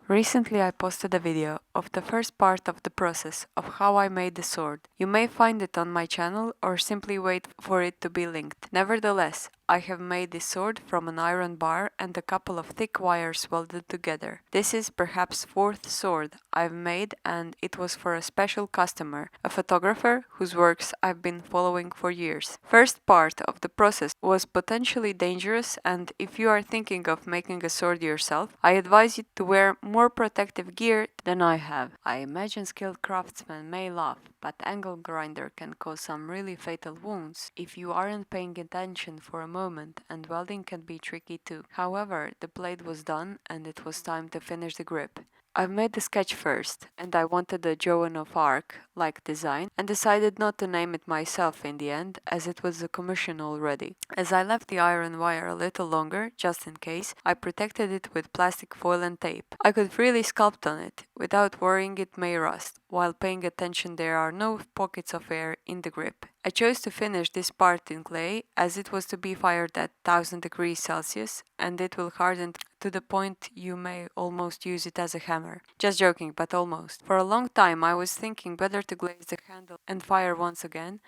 Recently I posted a video of the first part of the process of how I made the sword. You may find it on my channel or simply wait for it to be linked. Nevertheless, I have made this sword from an iron bar and a couple of thick wires welded together. This is perhaps fourth sword I've made, and it was for a special customer, a photographer whose works I've been following for years. First part of the process was potentially dangerous, and if you are thinking of making a sword yourself, I advise you to wear more protective gear than I have. I imagine skilled craftsmen may laugh, but angle grinder can cause some really fatal wounds if you aren't paying attention for a moment, and welding can be tricky too. However, the blade was done and it was time to finish the grip. I made the sketch first, and I wanted a Joan of Arc-like design, and decided not to name it myself in the end, as it was a commission already. As I left the iron wire a little longer, just in case, I protected it with plastic foil and tape. I could freely sculpt on it, without worrying it may rust, while paying attention there are no pockets of air in the grip. I chose to finish this part in clay, as it was to be fired at 1000 degrees Celsius, and it will harden to the point you may almost use it as a hammer. Just joking, but almost. For a long time I was thinking whether to glaze the handle and fire once again.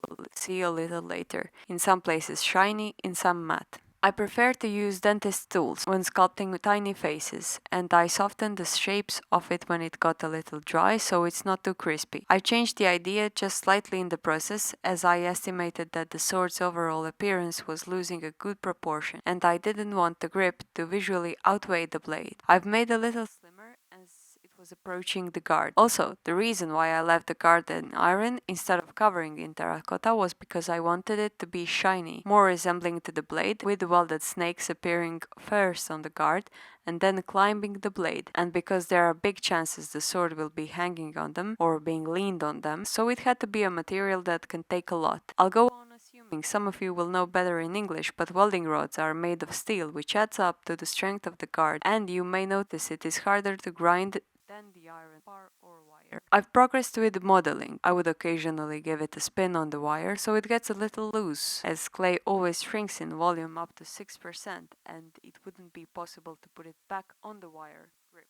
We'll see a little later. In some places shiny, in some matte. I prefer to use dentist tools when sculpting tiny faces, and I softened the shapes of it when it got a little dry, so it's not too crispy. I changed the idea just slightly in the process, as I estimated that the sword's overall appearance was losing a good proportion, and I didn't want the grip to visually outweigh the blade. I've made a little slimmer as it was approaching the guard. Also, the reason why I left the guard in iron instead of covering in terracotta was because I wanted it to be shiny, more resembling to the blade, with welded snakes appearing first on the guard and then climbing the blade, and because there are big chances the sword will be hanging on them or being leaned on them, so it had to be a material that can take a lot. I'll go on assuming some of you will know better in English, but welding rods are made of steel, which adds up to the strength of the guard, and you may notice it is harder to grind than the iron bar or wire. I've progressed with modeling. I would occasionally give it a spin on the wire so it gets a little loose, as clay always shrinks in volume up to 6%, and it wouldn't be possible to put it back on the wire grip.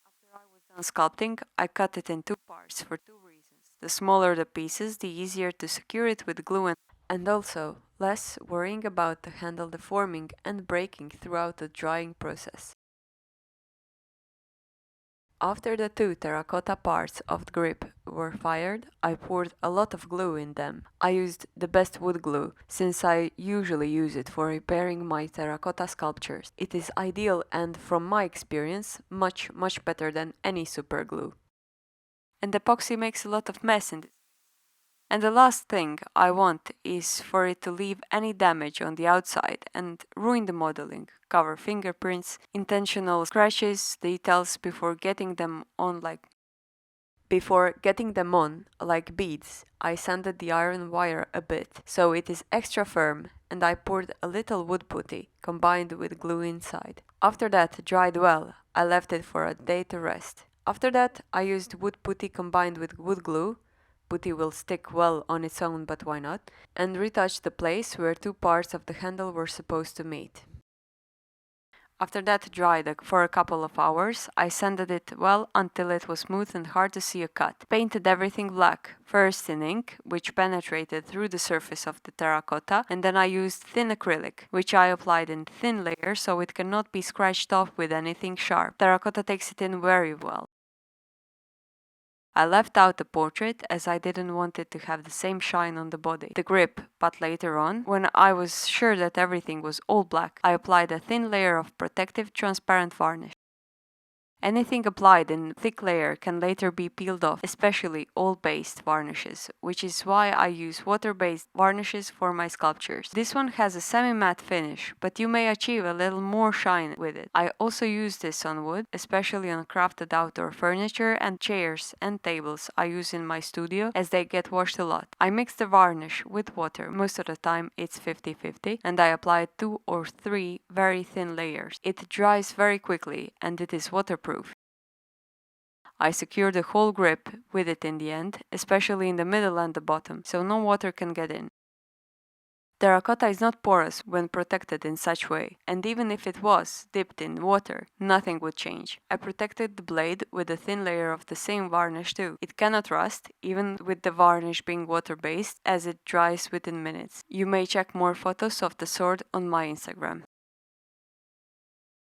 After I was done sculpting, I cut it in two parts for two reasons. The smaller the pieces, the easier to secure it with glue, and also less worrying about the handle deforming and breaking throughout the drying process. After the two terracotta parts of the grip were fired, I poured a lot of glue in them. I used the best wood glue, since I usually use it for repairing my terracotta sculptures. It is ideal and, from my experience, much better than any super glue. And epoxy makes a lot of mess in this. And the last thing I want is for it to leave any damage on the outside and ruin the modeling, cover fingerprints, intentional scratches, details before getting them on like beads. I sanded the iron wire a bit, so it is extra firm, and I poured a little wood putty, combined with glue inside. After that dried well, I left it for a day to rest. After that, I used wood putty combined with wood glue. Putty will stick well on its own, but why not? And retouched the place where two parts of the handle were supposed to meet. After that dried for a couple of hours, I sanded it well until it was smooth and hard to see a cut. Painted everything black, first in ink, which penetrated through the surface of the terracotta, and then I used thin acrylic, which I applied in thin layers so it cannot be scratched off with anything sharp. Terracotta takes it in very well. I left out the portrait as I didn't want it to have the same shine on the body, the grip, but later on, when I was sure that everything was all black, I applied a thin layer of protective transparent varnish. Anything applied in thick layer can later be peeled off, especially oil-based varnishes, which is why I use water-based varnishes for my sculptures. This one has a semi-matte finish, but you may achieve a little more shine with it. I also use this on wood, especially on crafted outdoor furniture and chairs and tables I use in my studio, as they get washed a lot. I mix the varnish with water, most of the time it's 50-50, and I apply 2 or 3 very thin layers. It dries very quickly and it is waterproof. I secure the whole grip with it in the end, especially in the middle and the bottom, so no water can get in. Terracotta is not porous when protected in such way, and even if it was dipped in water, nothing would change. I protected the blade with a thin layer of the same varnish too. It cannot rust, even with the varnish being water-based, as it dries within minutes. You may check more photos of the sword on my Instagram.